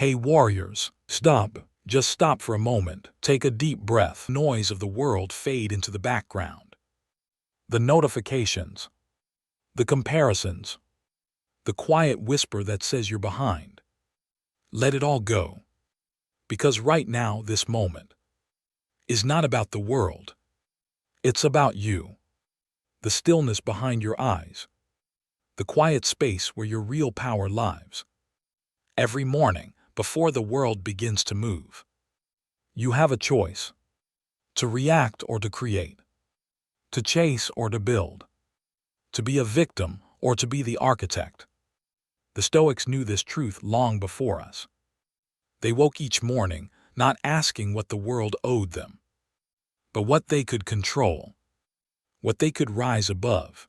Hey warriors, stop. Just stop for a moment. Take a deep breath. Noise of the world fade into the background. The notifications, the comparisons, the quiet whisper that says you're behind. Let it all go. Because right now, this moment, is not about the world. It's about you. The stillness behind your eyes. The quiet space where your real power lives. Every morning, before the world begins to move, you have a choice. To react or to create. To chase or to build. To be a victim or to be the architect. The Stoics knew this truth long before us. They woke each morning not asking what the world owed them, but what they could control, what they could rise above,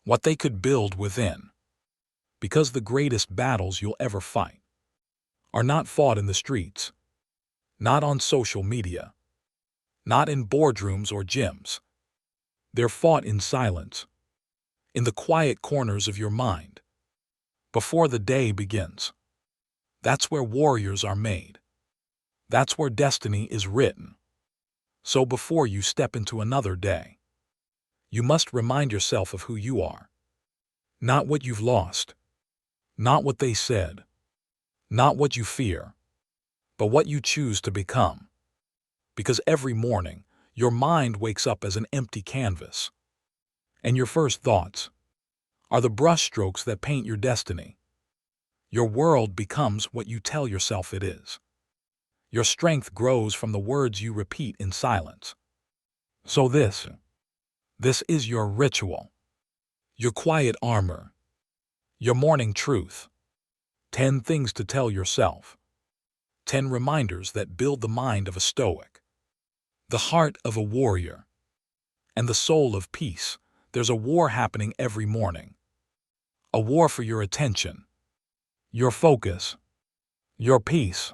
what they could build within. Because the greatest battles you'll ever fight are not fought in the streets, not on social media, not in boardrooms or gyms. They're fought in silence, in the quiet corners of your mind, before the day begins. That's where warriors are made. That's where destiny is written. So before you step into another day, you must remind yourself of who you are. Not what you've lost, not what they said, not what you fear, but what you choose to become. Because every morning, your mind wakes up as an empty canvas, and your first thoughts are the brushstrokes that paint your destiny. Your world becomes what you tell yourself it is. Your strength grows from the words you repeat in silence. So this is your ritual, your quiet armor, your morning truth. 10 things to tell yourself. 10 reminders that build the mind of a Stoic, the heart of a warrior, and the soul of peace. There's a war happening every morning. A war for your attention, your focus, your peace.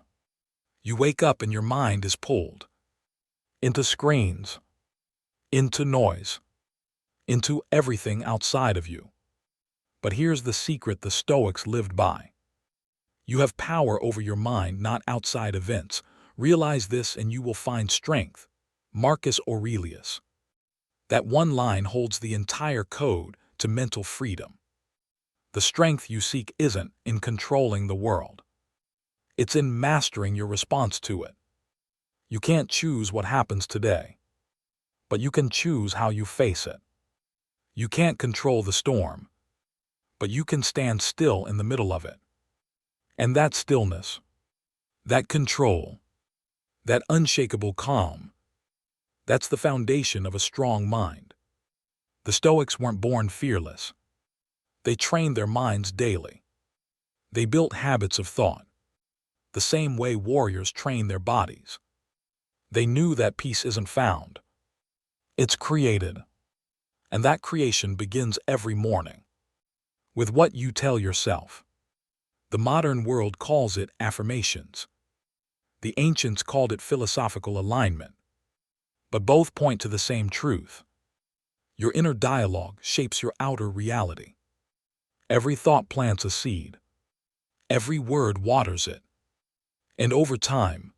You wake up and your mind is pulled into screens, into noise, into everything outside of you. But here's the secret the Stoics lived by. You have power over your mind, not outside events. Realize this and you will find strength. Marcus Aurelius. That one line holds the entire code to mental freedom. The strength you seek isn't in controlling the world. It's in mastering your response to it. You can't choose what happens today, but you can choose how you face it. You can't control the storm, but you can stand still in the middle of it. And that stillness, that control, that unshakable calm, that's the foundation of a strong mind. The Stoics weren't born fearless. They trained their minds daily. They built habits of thought, the same way warriors train their bodies. They knew that peace isn't found. It's created. And that creation begins every morning with what you tell yourself. The modern world calls it affirmations. The ancients called it philosophical alignment. But both point to the same truth. Your inner dialogue shapes your outer reality. Every thought plants a seed. Every word waters it. And over time,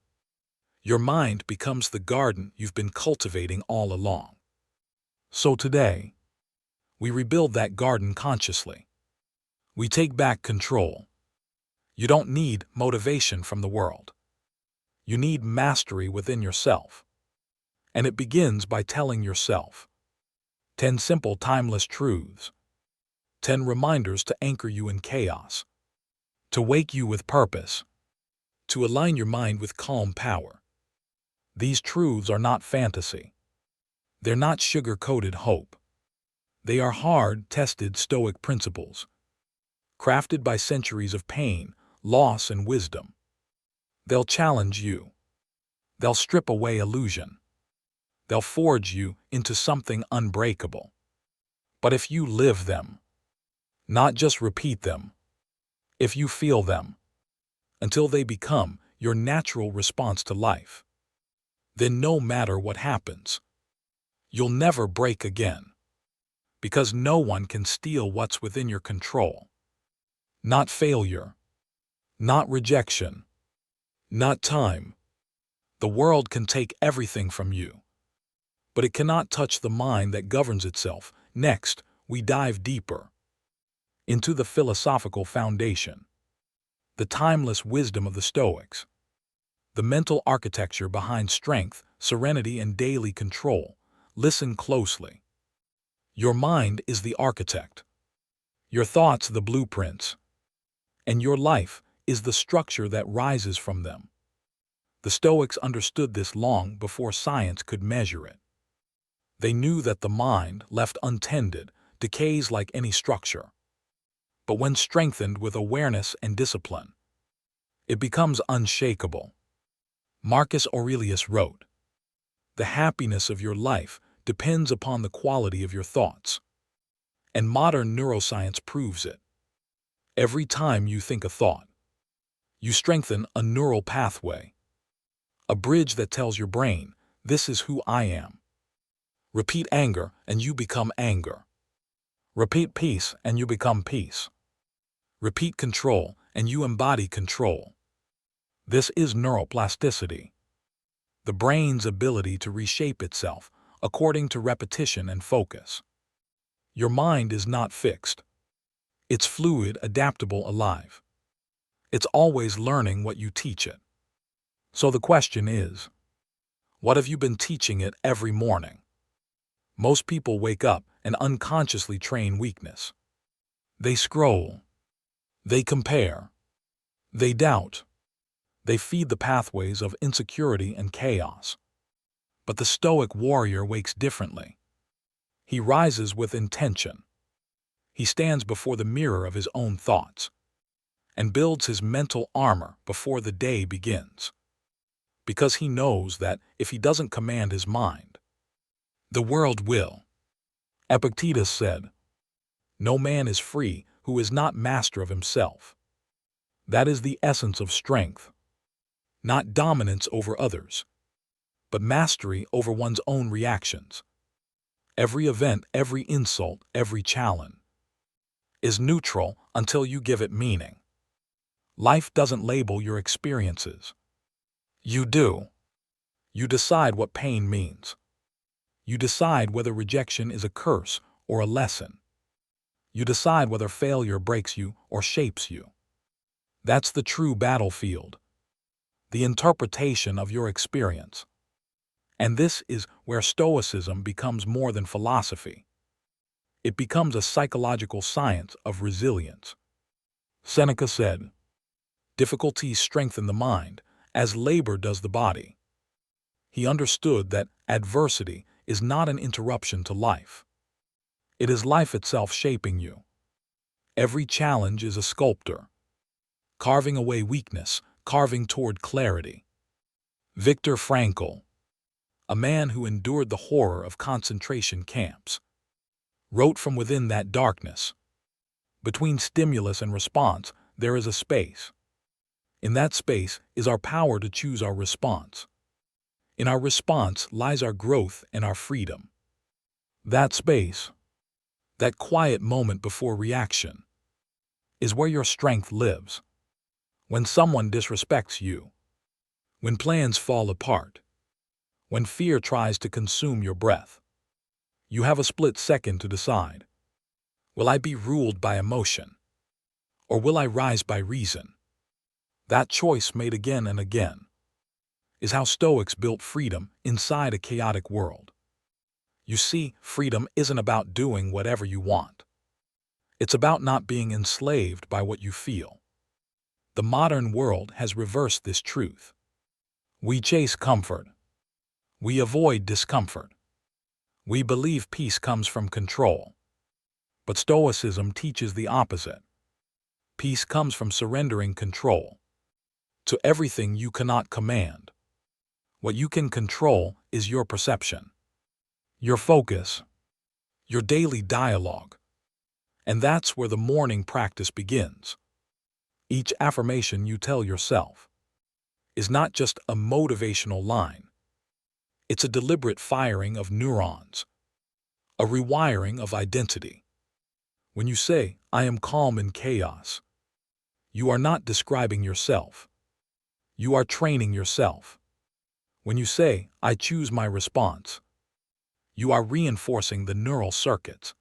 your mind becomes the garden you've been cultivating all along. So today, we rebuild that garden consciously. We take back control. You don't need motivation from the world. You need mastery within yourself. And it begins by telling yourself 10 simple timeless truths, 10 reminders to anchor you in chaos, to wake you with purpose, to align your mind with calm power. These truths are not fantasy. They're not sugar-coated hope. They are hard-tested Stoic principles, crafted by centuries of pain, loss, and wisdom. They'll challenge you. They'll strip away illusion. They'll forge you into something unbreakable. But if you live them, not just repeat them, if you feel them, until they become your natural response to life, then no matter what happens, you'll never break again. Because no one can steal what's within your control. Not failure, not rejection, not time. The world can take everything from you, but it cannot touch the mind that governs itself. Next, we dive deeper into the philosophical foundation, the timeless wisdom of the Stoics, the mental architecture behind strength, serenity, and daily control. Listen closely. Your mind is the architect, your thoughts the blueprints, and your life is the structure that rises from them. The Stoics understood this long before science could measure it. They knew that the mind, left untended, decays like any structure. But when strengthened with awareness and discipline, it becomes unshakable. Marcus Aurelius wrote, "The happiness of your life depends upon the quality of your thoughts." And modern neuroscience proves it. Every time you think a thought, you strengthen a neural pathway, a bridge that tells your brain, "This is who I am." Repeat anger and you become anger. Repeat peace and you become peace. Repeat control and you embody control. This is neuroplasticity, the brain's ability to reshape itself according to repetition and focus. Your mind is not fixed. It's fluid, adaptable, alive. It's always learning what you teach it. So the question is, what have you been teaching it every morning? Most people wake up and unconsciously train weakness. They scroll. They compare. They doubt. They feed the pathways of insecurity and chaos. But the Stoic warrior wakes differently. He rises with intention. He stands before the mirror of his own thoughts and builds his mental armor before the day begins. Because he knows that if he doesn't command his mind, the world will. Epictetus said, "No man is free who is not master of himself." That is the essence of strength. Not dominance over others, but mastery over one's own reactions. Every event, every insult, every challenge is neutral until you give it meaning. Life doesn't label your experiences. You do. You decide what pain means. You decide whether rejection is a curse or a lesson. You decide whether failure breaks you or shapes you. That's the true battlefield, the interpretation of your experience. And this is where Stoicism becomes more than philosophy. It becomes a psychological science of resilience. Seneca said, "Difficulties strengthen the mind, as labor does the body." He understood that adversity is not an interruption to life. It is life itself shaping you. Every challenge is a sculptor, carving away weakness, carving toward clarity. Viktor Frankl, a man who endured the horror of concentration camps, wrote from within that darkness. Between stimulus and response, there is a space. In that space is our power to choose our response. In our response lies our growth and our freedom. That space, that quiet moment before reaction, is where your strength lives. When someone disrespects you, when plans fall apart, when fear tries to consume your breath, you have a split second to decide. Will I be ruled by emotion? Or will I rise by reason? That choice, made again and again, is how Stoics built freedom inside a chaotic world. You see, freedom isn't about doing whatever you want. It's about not being enslaved by what you feel. The modern world has reversed this truth. We chase comfort. We avoid discomfort. We believe peace comes from control. But Stoicism teaches the opposite. Peace comes from surrendering control to everything you cannot command. What you can control is your perception, your focus, your daily dialogue. And that's where the morning practice begins. Each affirmation you tell yourself is not just a motivational line. It's a deliberate firing of neurons, a rewiring of identity. When you say, "I am calm in chaos," you are not describing yourself. You are training yourself. When you say, I choose my response, you are reinforcing the neural circuits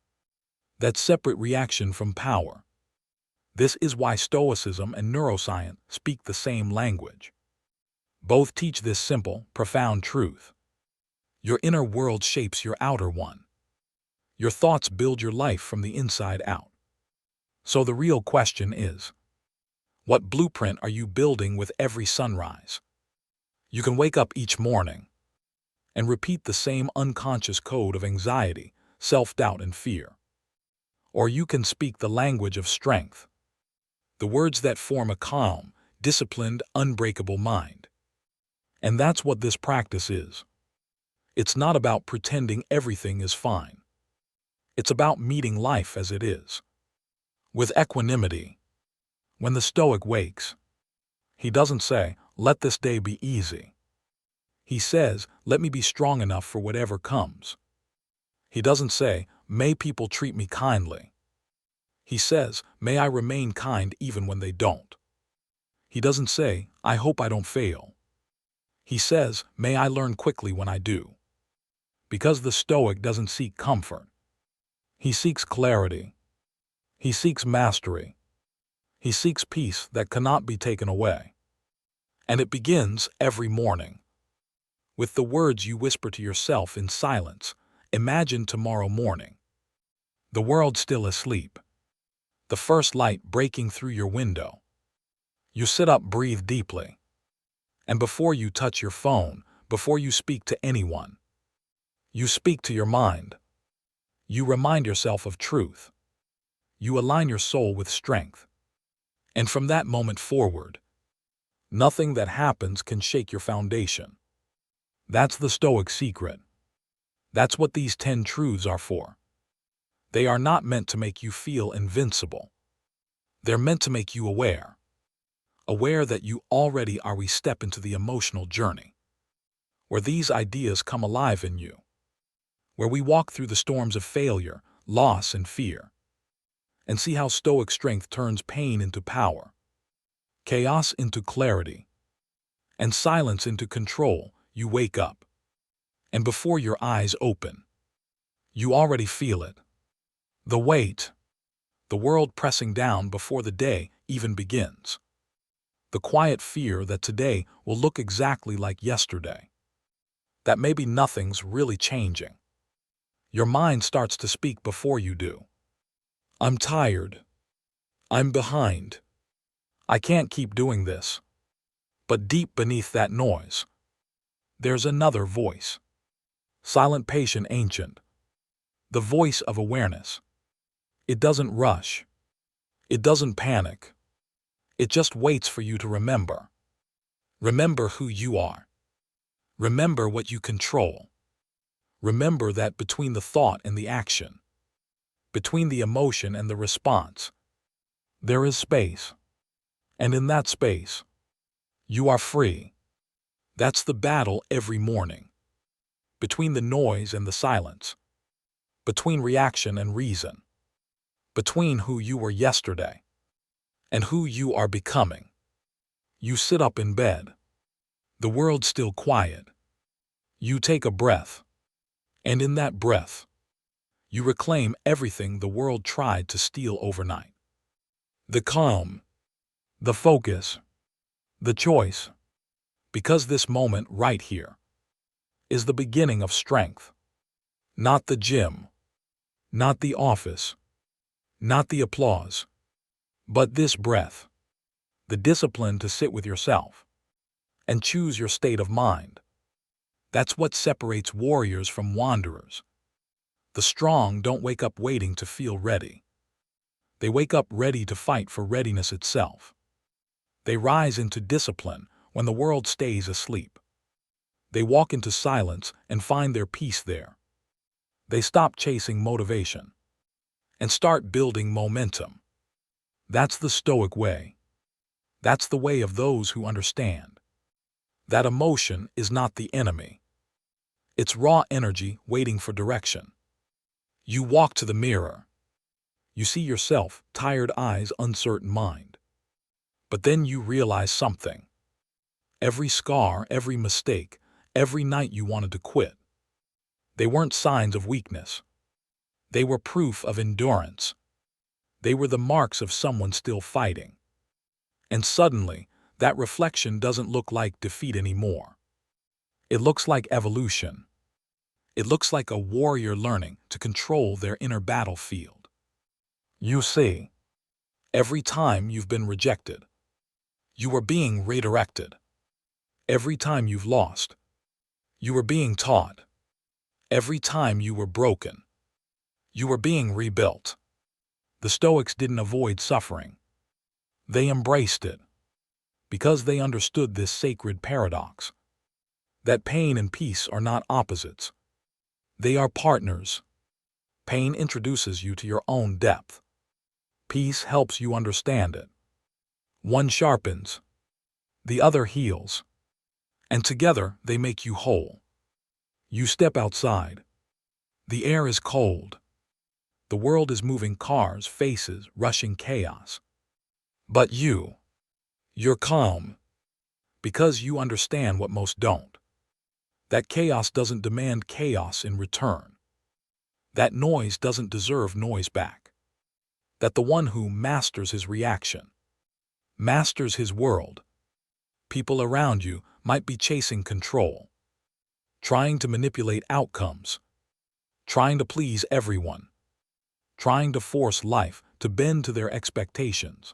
that separate reaction from power. This is why Stoicism and neuroscience speak the same language. Both teach this simple, profound truth. Your inner world shapes your outer one. Your thoughts build your life from the inside out. So the real question is, what blueprint are you building with every sunrise? You can wake up each morning and repeat the same unconscious code of anxiety, self-doubt, and fear. Or you can speak the language of strength, the words that form a calm, disciplined, unbreakable mind. And that's what this practice is. It's not about pretending everything is fine. It's about meeting life as it is, with equanimity. When the Stoic wakes, he doesn't say, let this day be easy. He says, let me be strong enough for whatever comes. He doesn't say, may people treat me kindly. He says, may I remain kind even when they don't. He doesn't say, I hope I don't fail. He says, may I learn quickly when I do. Because the Stoic doesn't seek comfort. He seeks clarity. He seeks mastery. He seeks peace that cannot be taken away. And it begins every morning with the words you whisper to yourself in silence. Imagine tomorrow morning, the world still asleep, the first light breaking through your window. You sit up, breathe deeply, and before you touch your phone, before you speak to anyone, you speak to your mind. You remind yourself of truth. You align your soul with strength. And from that moment forward, nothing that happens can shake your foundation. That's the Stoic secret. That's what these 10 truths are for. They are not meant to make you feel invincible. They're meant to make you aware. Aware that you already are. We step into the emotional journey, where these ideas come alive in you, where we walk through the storms of failure, loss, and fear, and see how Stoic strength turns pain into power, chaos into clarity, and silence into control. You wake up, and before your eyes open, you already feel it. The weight, the world pressing down before the day even begins. The quiet fear that today will look exactly like yesterday. That maybe nothing's really changing. Your mind starts to speak before you do. I'm tired. I'm behind. I can't keep doing this. But deep beneath that noise, there's another voice. Silent, patient, ancient. The voice of awareness. It doesn't rush. It doesn't panic. It just waits for you to remember. Remember who you are. Remember what you control. Remember that between the thought and the action, between the emotion and the response, there is space. And in that space, you are free. That's the battle every morning. Between the noise and the silence. Between reaction and reason. Between who you were yesterday and who you are becoming. You sit up in bed. The world's still quiet. You take a breath. And in that breath, you reclaim everything the world tried to steal overnight. The calm, the focus, the choice. Because this moment right here is the beginning of strength. Not the gym, not the office, not the applause, but this breath. The discipline to sit with yourself and choose your state of mind. That's what separates warriors from wanderers. The strong don't wake up waiting to feel ready. They wake up ready to fight for readiness itself. They rise into discipline when the world stays asleep. They walk into silence and find their peace there. They stop chasing motivation and start building momentum. That's the Stoic way. That's the way of those who understand that emotion is not the enemy. It's raw energy waiting for direction. You walk to the mirror. You see yourself, tired eyes, uncertain mind. But then you realize something. Every scar, every mistake, every night you wanted to quit. They weren't signs of weakness. They were proof of endurance. They were the marks of someone still fighting. And suddenly, that reflection doesn't look like defeat anymore. It looks like evolution. It looks like a warrior learning to control their inner battlefield. You see, every time you've been rejected, you are being redirected. Every time you've lost, you were being taught. Every time you were broken, you were being rebuilt. The Stoics didn't avoid suffering. They embraced it, because they understood this sacred paradox, that pain and peace are not opposites. They are partners. Pain introduces you to your own depth. Peace helps you understand it. One sharpens, the other heals, and together they make you whole. You step outside. The air is cold. The world is moving, cars, faces, rushing chaos. But you're calm, because you understand what most don't. That chaos doesn't demand chaos in return. That noise doesn't deserve noise back. That the one who masters his reaction, masters his world. People around you might be chasing control, trying to manipulate outcomes, trying to please everyone, trying to force life to bend to their expectations.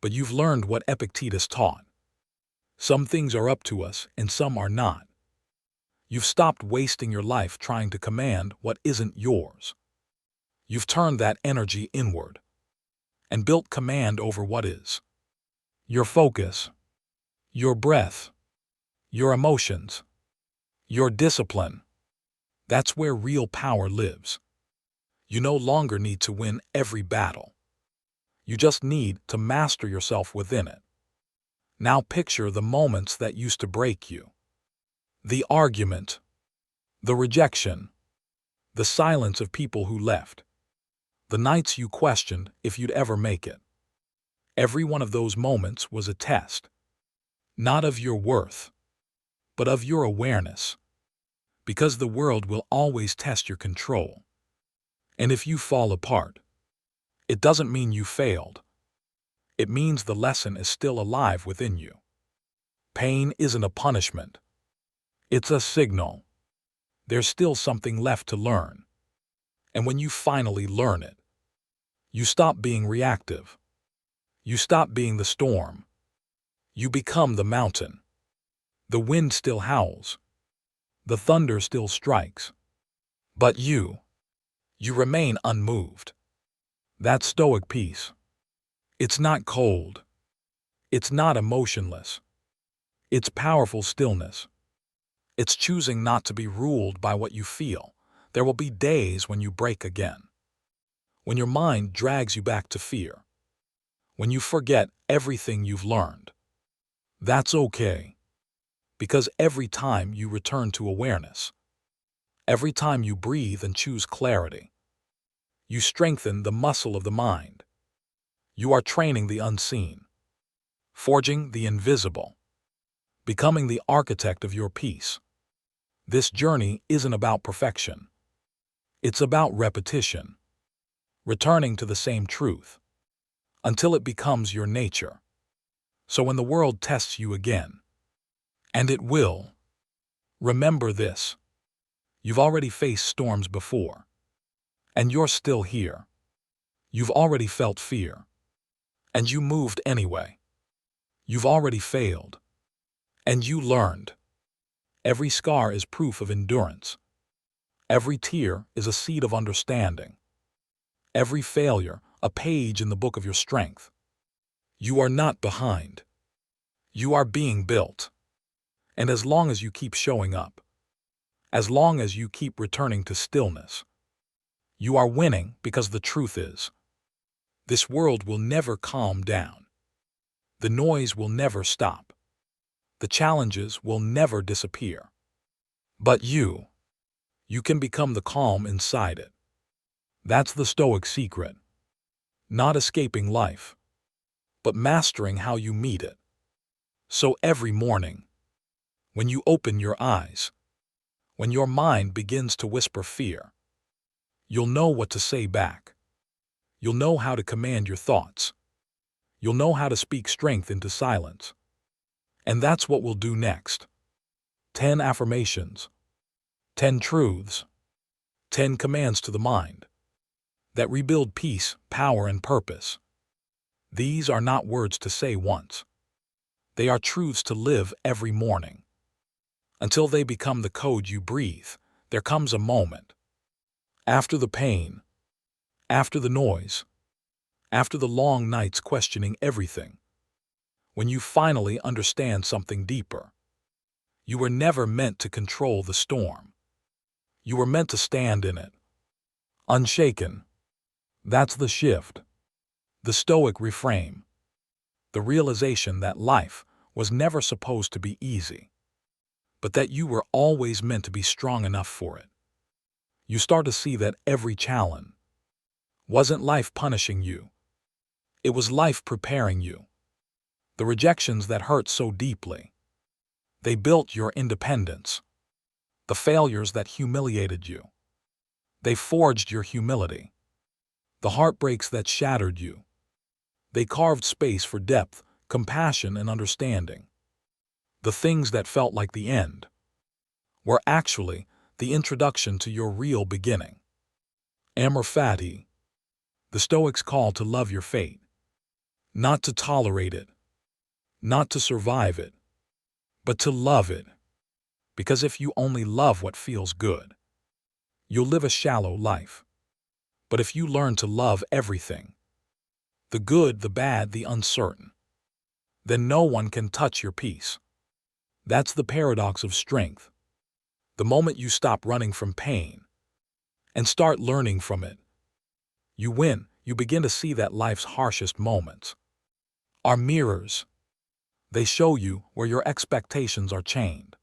But you've learned what Epictetus taught. Some things are up to us and some are not. You've stopped wasting your life trying to command what isn't yours. You've turned that energy inward and built command over what is. Your focus, your breath, your emotions, your discipline. That's where real power lives. You no longer need to win every battle. You just need to master yourself within it. Now picture the moments that used to break you. The argument, the rejection, the silence of people who left, the nights you questioned if you'd ever make it. Every one of those moments was a test, not of your worth, but of your awareness. Because the world will always test your control. And if you fall apart, it doesn't mean you failed. It means the lesson is still alive within you. Pain isn't a punishment. It's a signal. There's still something left to learn. And when you finally learn it, you stop being reactive. You stop being the storm. You become the mountain. The wind still howls. The thunder still strikes. But you remain unmoved. That's Stoic peace. It's not cold. It's not emotionless. It's powerful stillness. It's choosing not to be ruled by what you feel. There will be days when you break again. When your mind drags you back to fear. When you forget everything you've learned. That's okay. Because every time you return to awareness, every time you breathe and choose clarity, you strengthen the muscle of the mind. You are training the unseen, forging the invisible, becoming the architect of your peace. This journey isn't about perfection. It's about repetition, returning to the same truth, until it becomes your nature. So when the world tests you again, and it will, remember this. You've already faced storms before, and you're still here. You've already felt fear, and you moved anyway. You've already failed, and you learned. Every scar is proof of endurance. Every tear is a seed of understanding. Every failure, a page in the book of your strength. You are not behind. You are being built. And as long as you keep showing up, as long as you keep returning to stillness, you are winning, because the truth is, this world will never calm down. The noise will never stop. The challenges will never disappear. But you can become the calm inside it. That's the Stoic secret. Not escaping life, but mastering how you meet it. So every morning, when you open your eyes, when your mind begins to whisper fear, you'll know what to say back. You'll know how to command your thoughts. You'll know how to speak strength into silence. And that's what we'll do next. 10 affirmations, 10 truths, 10 commands to the mind that rebuild peace, power, and purpose. These are not words to say once. They are truths to live every morning. Until they become the code you breathe, there comes a moment. After the pain, after the noise, after the long nights questioning everything, when you finally understand something deeper. You were never meant to control the storm. You were meant to stand in it, unshaken. That's the shift. The Stoic reframe. The realization that life was never supposed to be easy, but that you were always meant to be strong enough for it. You start to see that every challenge wasn't life punishing you. It was life preparing you. The rejections that hurt so deeply, they built your independence. The failures that humiliated you, they forged your humility. The heartbreaks that shattered you, they carved space for depth, compassion, and understanding. The things that felt like the end were actually the introduction to your real beginning. Amor fati. The Stoics call to love your fate, not to tolerate it, not to survive it, but to love it. Because if you only love what feels good, you'll live a shallow life. But if you learn to love everything, the good, the bad, the uncertain, then no one can touch your peace. That's the paradox of strength. The moment you stop running from pain and start learning from it, you win. You begin to see that life's harshest moments are mirrors. They show you where your expectations are chained.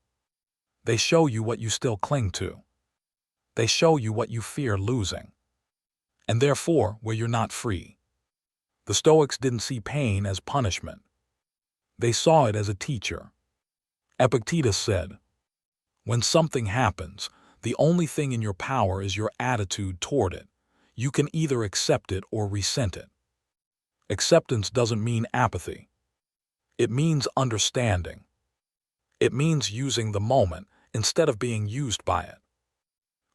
They show you what you still cling to. They show you what you fear losing, and therefore where you're not free. The Stoics didn't see pain as punishment. They saw it as a teacher. Epictetus said, "When something happens, the only thing in your power is your attitude toward it. You can either accept it or resent it." Acceptance doesn't mean apathy. It means understanding. It means using the moment instead of being used by it.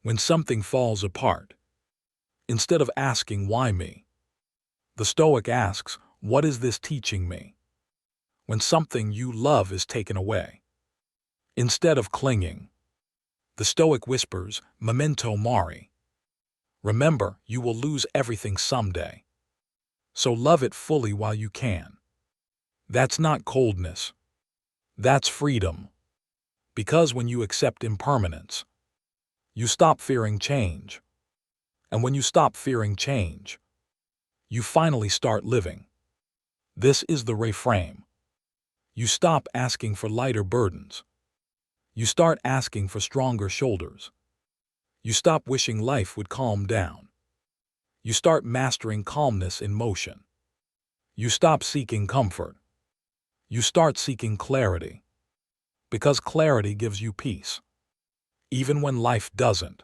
When something falls apart, instead of asking, "Why me?" the Stoic asks, "What is this teaching me?" When something you love is taken away, instead of clinging, the Stoic whispers, "Memento mori." Remember, you will lose everything someday. So love it fully while you can. That's not coldness. That's freedom. Because when you accept impermanence, you stop fearing change. And when you stop fearing change, you finally start living. This is the reframe. You stop asking for lighter burdens. You start asking for stronger shoulders. You stop wishing life would calm down. You start mastering calmness in motion. You stop seeking comfort. You start seeking clarity. Because clarity gives you peace, even when life doesn't.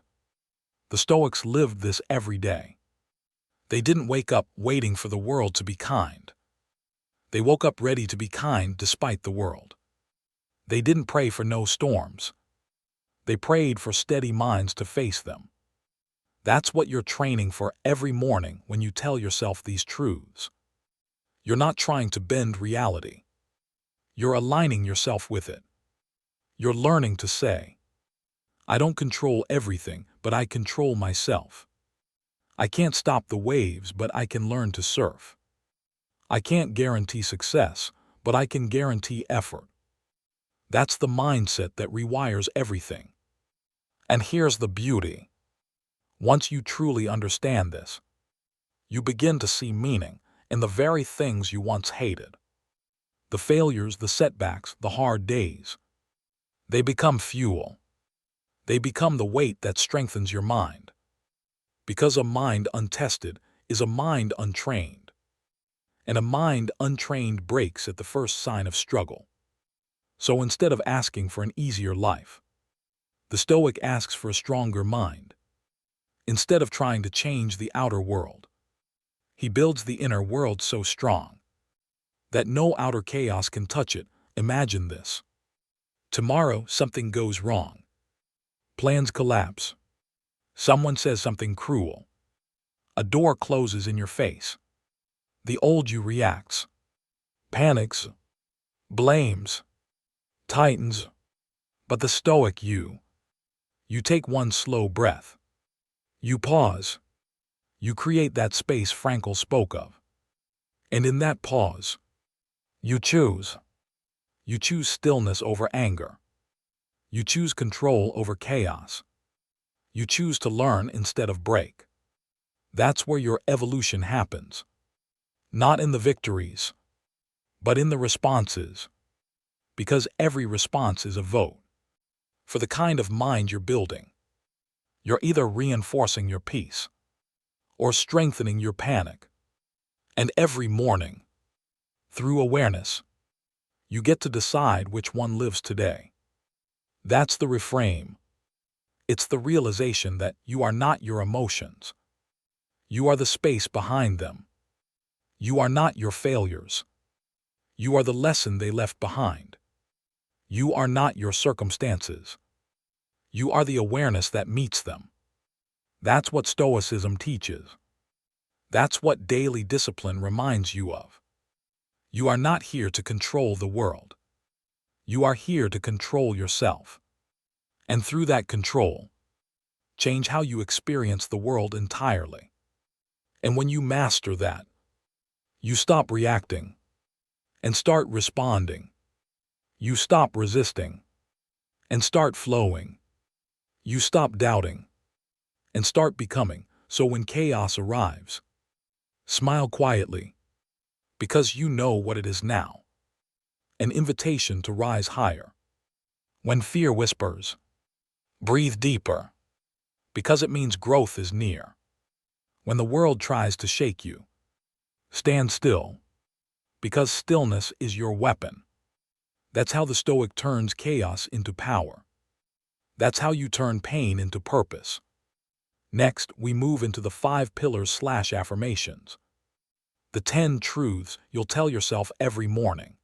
The Stoics lived this every day. They didn't wake up waiting for the world to be kind. They woke up ready to be kind despite the world. They didn't pray for no storms. They prayed for steady minds to face them. That's what you're training for every morning when you tell yourself these truths. You're not trying to bend reality. You're aligning yourself with it. You're learning to say, "I don't control everything, but I control myself. I can't stop the waves, but I can learn to surf. I can't guarantee success, but I can guarantee effort." That's the mindset that rewires everything. And here's the beauty. Once you truly understand this, you begin to see meaning in the very things you once hated. The failures, the setbacks, the hard days. They become fuel. They become the weight that strengthens your mind. Because a mind untested is a mind untrained. And a mind untrained breaks at the first sign of struggle. So instead of asking for an easier life, the Stoic asks for a stronger mind. Instead of trying to change the outer world, he builds the inner world so strong that no outer chaos can touch it. Imagine this. Tomorrow, something goes wrong. Plans collapse. Someone says something cruel. A door closes in your face. The old you reacts, panics, blames, tightens. But the Stoic you take one slow breath. You pause. You create that space Frankl spoke of. And in that pause, you choose. You choose stillness over anger. You choose control over chaos. You choose to learn instead of break. That's where your evolution happens. Not in the victories, but in the responses. Because every response is a vote for the kind of mind you're building. You're either reinforcing your peace or strengthening your panic. And every morning, through awareness, you get to decide which one lives today. That's the reframe. It's the realization that you are not your emotions. You are the space behind them. You are not your failures. You are the lesson they left behind. You are not your circumstances. You are the awareness that meets them. That's what Stoicism teaches. That's what daily discipline reminds you of. You are not here to control the world. You are here to control yourself. And through that control, change how you experience the world entirely. And when you master that, you stop reacting and start responding. You stop resisting and start flowing. You stop doubting and start becoming. So when chaos arrives, smile quietly, because you know what it is now. An invitation to rise higher. When fear whispers, breathe deeper, because it means growth is near. When the world tries to shake you, stand still, because stillness is your weapon. That's how the Stoic turns chaos into power. That's how you turn pain into purpose. Next, we move into the 5 pillars/affirmations. The 10 truths you'll tell yourself every morning.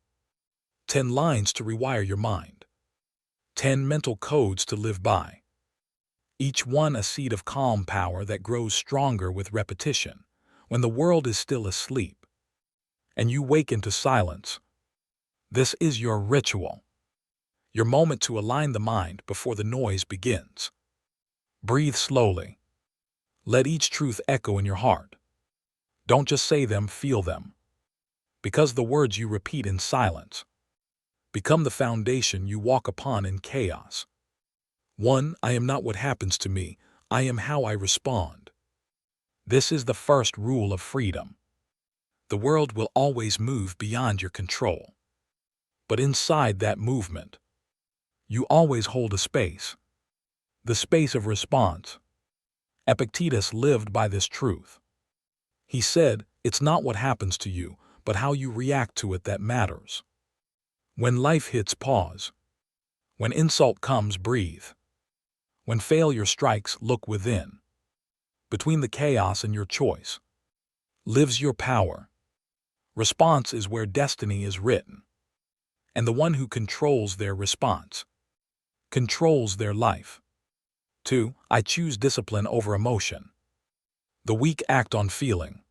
10 lines to rewire your mind. 10 mental codes to live by. Each one a seed of calm power that grows stronger with repetition. When the world is still asleep and you wake into silence, this is your ritual. Your moment to align the mind before the noise begins. Breathe slowly. Let each truth echo in your heart. Don't just say them, feel them. Because the words you repeat in silence become the foundation you walk upon in chaos. 1. I am not what happens to me, I am how I respond. This is the first rule of freedom. The world will always move beyond your control. But inside that movement, you always hold a space. The space of response. Epictetus lived by this truth. He said, it's not what happens to you, but how you react to it that matters. When life hits, pause. When insult comes, breathe. When failure strikes, look within. Between the chaos and your choice lives your power. Response is where destiny is written. And the one who controls their response controls their life. 2. I choose discipline over emotion. The weak act on feeling.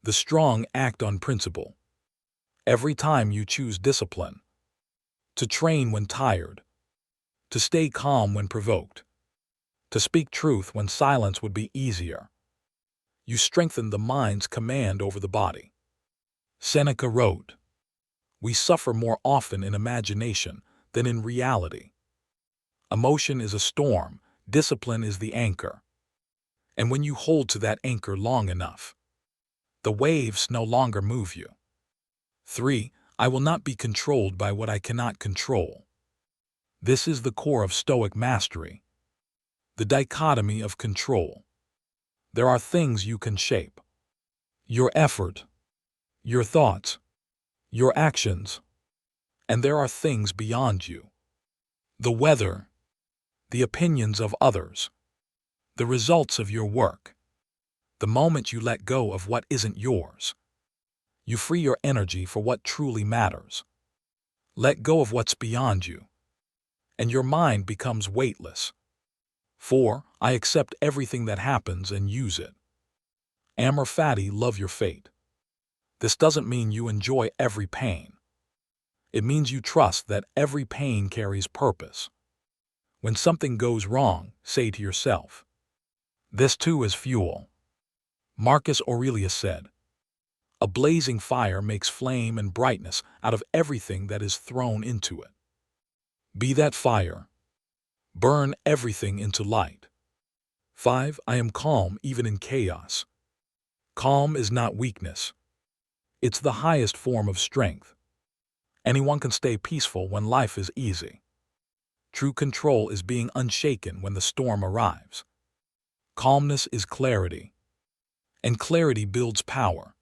The strong act on principle. Every time you choose discipline, to train when tired, to stay calm when provoked, to speak truth when silence would be easier, you strengthen the mind's command over the body. Seneca wrote, we suffer more often in imagination than in reality. Emotion is a storm, discipline is the anchor. And when you hold to that anchor long enough, the waves no longer move you. 3. I will not be controlled by what I cannot control. This is the core of Stoic mastery. The dichotomy of control. There are things you can shape. Your effort, your thoughts, your actions. And there are things beyond you. The weather, the opinions of others, the results of your work. The moment you let go of what isn't yours, you free your energy for what truly matters. Let go of what's beyond you, and your mind becomes weightless. 4. I accept everything that happens and use it. Amor fati, love your fate. This doesn't mean you enjoy every pain. It means you trust that every pain carries purpose. When something goes wrong, say to yourself, this too is fuel. Marcus Aurelius said, a blazing fire makes flame and brightness out of everything that is thrown into it. Be that fire. Burn everything into light. 5. I am calm even in chaos. Calm is not weakness. It's the highest form of strength. Anyone can stay peaceful when life is easy. True control is being unshaken when the storm arrives. Calmness is clarity, and clarity builds power.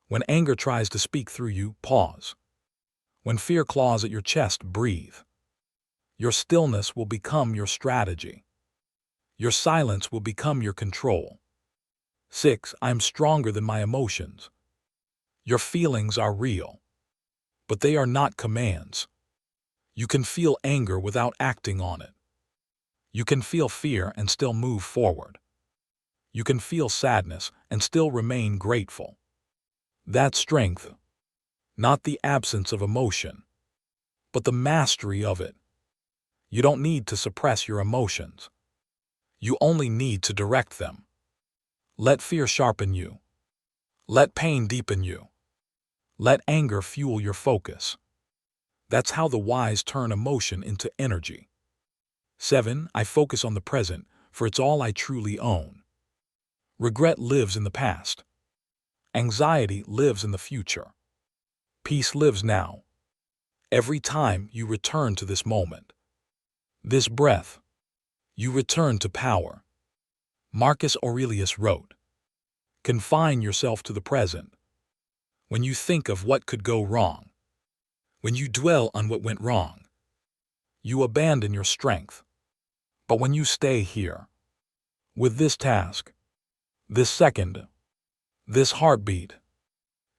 When anger tries to speak through you, pause. When fear claws at your chest, breathe. Your stillness will become your strategy. Your silence will become your control. 6. I am stronger than my emotions. Your feelings are real, but they are not commands. You can feel anger without acting on it. You can feel fear and still move forward. You can feel sadness and still remain grateful. That's strength, not the absence of emotion, but the mastery of it. You don't need to suppress your emotions. You only need to direct them. Let fear sharpen you. Let pain deepen you. Let anger fuel your focus. That's how the wise turn emotion into energy. 7. I focus on the present, for it's all I truly own. Regret lives in the past. Anxiety lives in the future. Peace lives now. Every time you return to this moment, this breath, you return to power. Marcus Aurelius wrote, confine yourself to the present. When you think of what could go wrong, when you dwell on what went wrong, you abandon your strength. But when you stay here, with this task, this second, this heartbeat,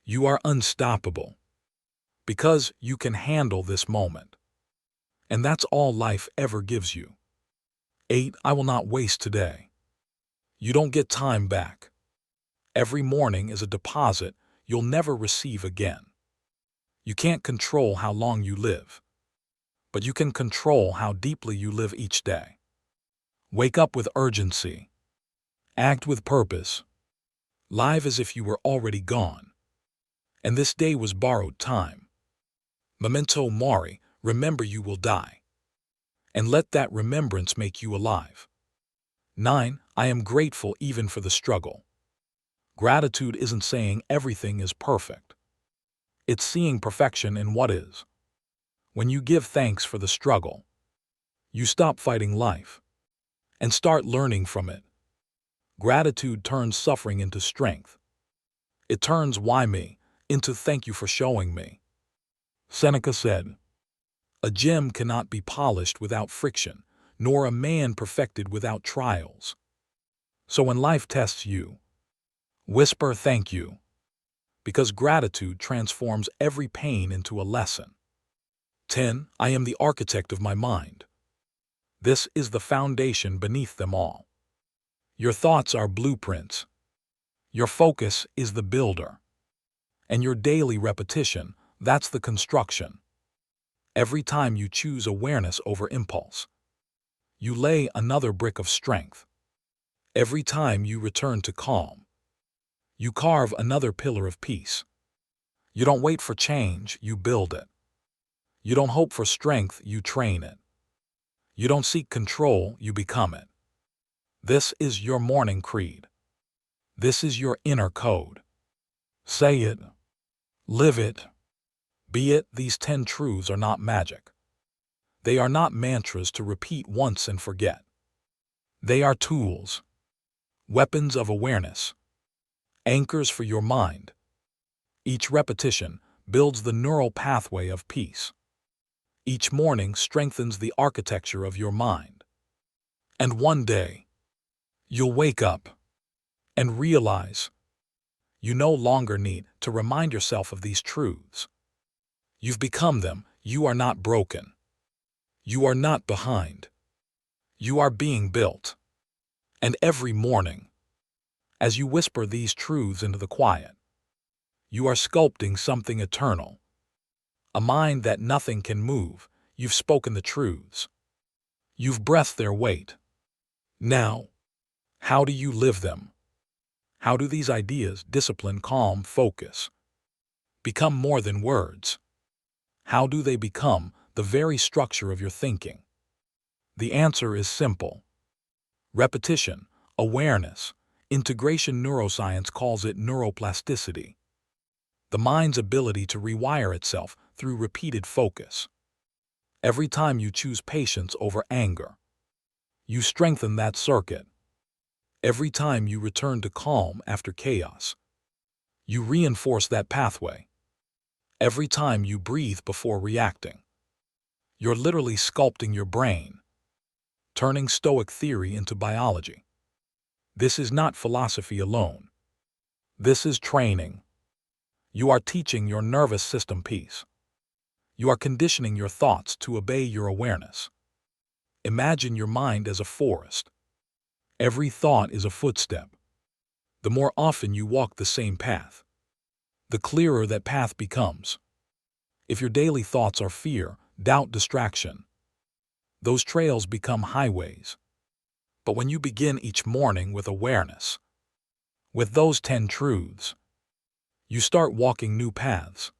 you are unstoppable. Because you can handle this moment. And that's all life ever gives you. 8. I will not waste today. You don't get time back. Every morning is a deposit you'll never receive again. You can't control how long you live, but you can control how deeply you live each day. Wake up with urgency. Act with purpose. Live as if you were already gone. And this day was borrowed time. Memento mori, remember you will die. And let that remembrance make you alive. 9. I am grateful even for the struggle. Gratitude isn't saying everything is perfect. It's seeing perfection in what is. When you give thanks for the struggle, you stop fighting life and start learning from it. Gratitude turns suffering into strength. It turns why me into thank you for showing me. Seneca said, a gem cannot be polished without friction, nor a man perfected without trials. So when life tests you, whisper thank you, because gratitude transforms every pain into a lesson. 10. I am the architect of my mind. This is the foundation beneath them all. Your thoughts are blueprints. Your focus is the builder. And your daily repetition, that's the construction. Every time you choose awareness over impulse, you lay another brick of strength. Every time you return to calm, you carve another pillar of peace. You don't wait for change, you build it. You don't hope for strength, you train it. You don't seek control, you become it. This is your morning creed. This is your inner code. Say it. Live it. Be it. These 10 truths are not magic. They are not mantras to repeat once and forget. They are tools, weapons of awareness, anchors for your mind. Each repetition builds the neural pathway of peace. Each morning strengthens the architecture of your mind. And one day, you'll wake up and realize you no longer need to remind yourself of these truths. You've become them. You are not broken. You are not behind. You are being built. And every morning, as you whisper these truths into the quiet, you are sculpting something eternal. A mind that nothing can move. You've spoken the truths. You've breathed their weight. Now, how do you live them? How do these ideas, discipline, calm, focus, become more than words? How do they become the very structure of your thinking? The answer is simple. Repetition, awareness, integration. Neuroscience calls it neuroplasticity. The mind's ability to rewire itself through repeated focus. Every time you choose patience over anger, you strengthen that circuit. Every time you return to calm after chaos, you reinforce that pathway. Every time you breathe before reacting, you're literally sculpting your brain, turning Stoic theory into biology. This is not philosophy alone. This is training. You are teaching your nervous system peace. You are conditioning your thoughts to obey your awareness. Imagine your mind as a forest. Every thought is a footstep. The more often you walk the same path, the clearer that path becomes. If your daily thoughts are fear, doubt, distraction, those trails become highways. But when you begin each morning with awareness, with those 10 truths, you start walking new paths.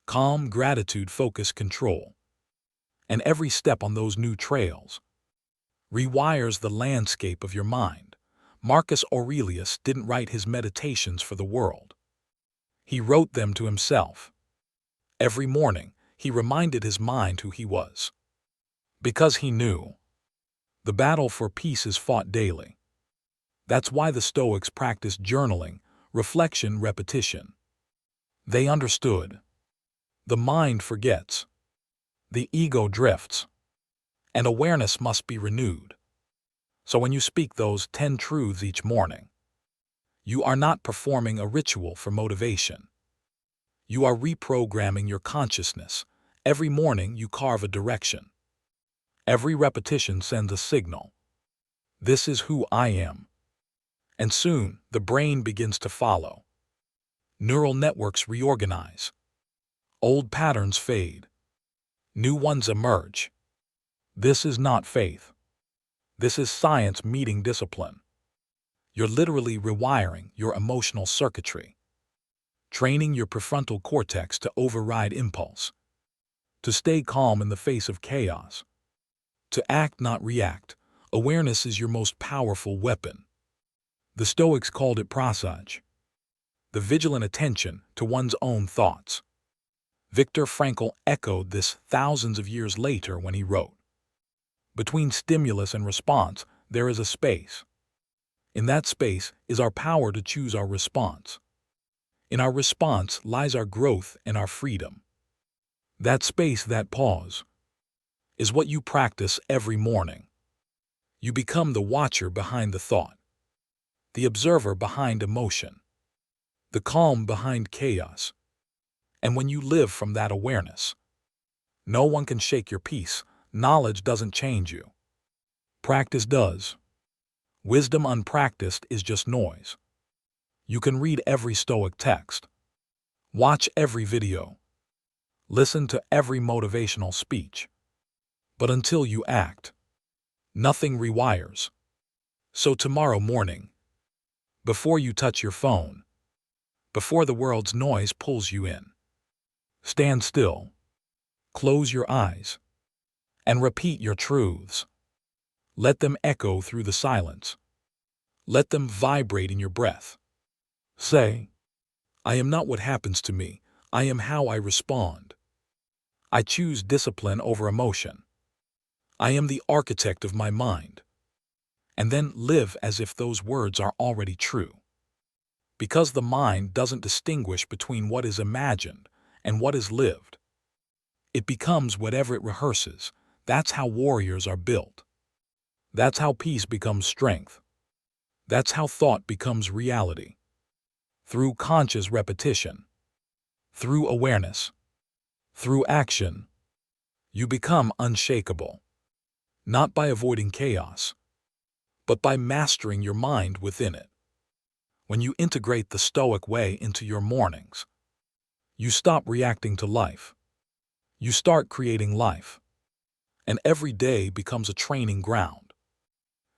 Calm, gratitude, focus, control. And every step on those new trails rewires the landscape of your mind. Marcus Aurelius didn't write his meditations for the world. He wrote them to himself. Every morning, he reminded his mind who he was. Because he knew the battle for peace is fought daily. That's why the Stoics practiced journaling, reflection, repetition. They understood. The mind forgets. The ego drifts. And awareness must be renewed. So when you speak those 10 truths each morning, you are not performing a ritual for motivation. You are reprogramming your consciousness. Every morning you carve a direction. Every repetition sends a signal. This is who I am. And soon, the brain begins to follow. Neural networks reorganize. Old patterns fade. New ones emerge. This is not faith. This is science meeting discipline. You're literally rewiring your emotional circuitry, training your prefrontal cortex to override impulse, to stay calm in the face of chaos, to act, not react. Awareness is your most powerful weapon. The Stoics called it presage, the vigilant attention to one's own thoughts. Viktor Frankl echoed this thousands of years later when he wrote, "Between stimulus and response, there is a space. In that space is our power to choose our response. In our response lies our growth and our freedom." That space, that pause, is what you practice every morning. You become the watcher behind the thought, the observer behind emotion, the calm behind chaos. And when you live from that awareness, no one can shake your peace. Knowledge doesn't change you. Practice does. Wisdom unpracticed is just noise. You can read every Stoic text, watch every video, listen to every motivational speech, but until you act, nothing rewires. So tomorrow morning, before you touch your phone, before the world's noise pulls you in, stand still, close your eyes, and repeat your truths. Let them echo through the silence. Let them vibrate in your breath. Say, I am not what happens to me, I am how I respond. I choose discipline over emotion. I am the architect of my mind. And then live as if those words are already true. Because the mind doesn't distinguish between what is imagined and what is lived. It becomes whatever it rehearses. That's how warriors are built. That's how peace becomes strength. That's how thought becomes reality. Through conscious repetition, through awareness, through action, you become unshakable. Not by avoiding chaos, but by mastering your mind within it. When you integrate the Stoic way into your mornings, you stop reacting to life. You start creating life. And every day becomes a training ground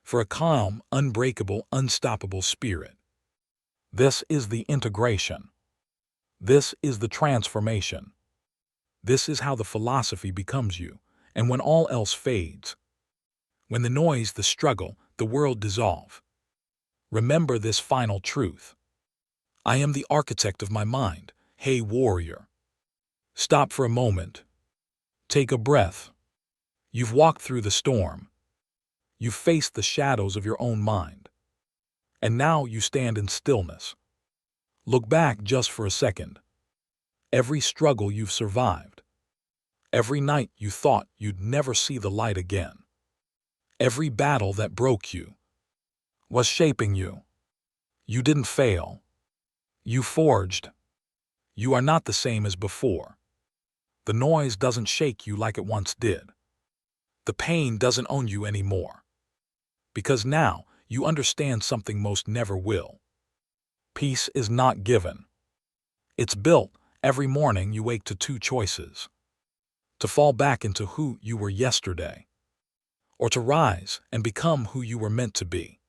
for a calm, unbreakable, unstoppable spirit. This is the integration. This is the transformation. This is how the philosophy becomes you. And when all else fades, when the noise, the struggle, the world dissolve, remember this final truth. I am the architect of my mind. Hey, warrior. Stop for a moment. Take a breath. You've walked through the storm. You've faced the shadows of your own mind. And now you stand in stillness. Look back just for a second. Every struggle you've survived. Every night you thought you'd never see the light again. Every battle that broke you was shaping you. You didn't fail. You forged. You are not the same as before. The noise doesn't shake you like it once did. The pain doesn't own you anymore. Because now you understand something most never will. Peace is not given. It's built. Every morning you wake to two choices. To fall back into who you were yesterday, or to rise and become who you were meant to be.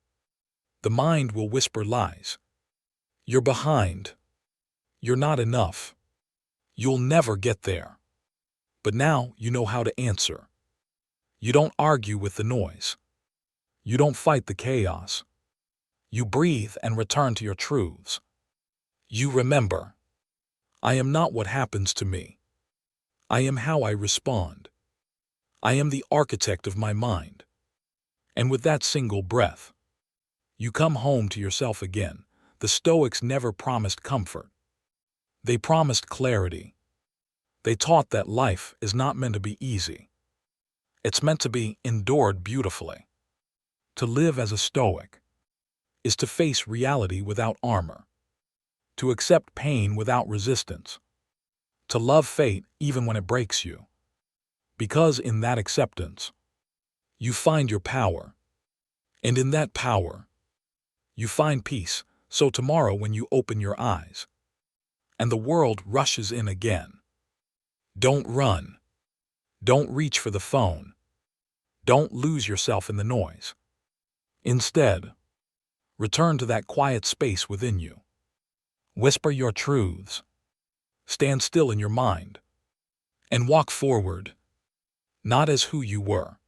The mind will whisper lies. You're behind. You're not enough. You'll never get there. But now you know how to answer. You don't argue with the noise. You don't fight the chaos. You breathe and return to your truths. You remember, I am not what happens to me. I am how I respond. I am the architect of my mind. And with that single breath, you come home to yourself again. The Stoics never promised comfort. They promised clarity. They taught that life is not meant to be easy. It's meant to be endured beautifully. To live as a Stoic is to face reality without armor, to accept pain without resistance, to love fate even when it breaks you. Because in that acceptance, you find your power, and in that power, you find peace. So tomorrow when you open your eyes, and the world rushes in again, don't run. Don't reach for the phone. Don't lose yourself in the noise. Instead, return to that quiet space within you. Whisper your truths. Stand still in your mind. And walk forward, not as who you were,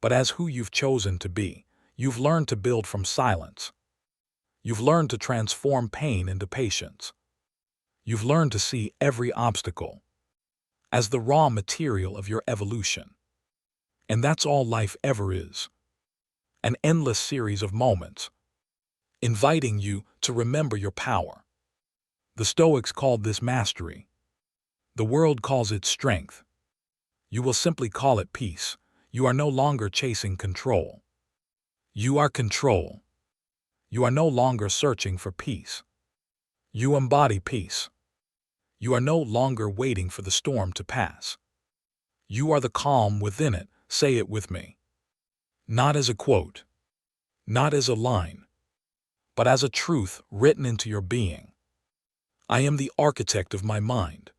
but as who you've chosen to be. You've learned to build from silence. You've learned to transform pain into patience. You've learned to see every obstacle as the raw material of your evolution. And that's all life ever is. An endless series of moments, inviting you to remember your power. The Stoics called this mastery. The world calls it strength. You will simply call it peace. You are no longer chasing control. You are control. You are no longer searching for peace. You embody peace. You are no longer waiting for the storm to pass. You are the calm within it. Say it with me. Not as a quote, not as a line, but as a truth written into your being. I am the architect of my mind.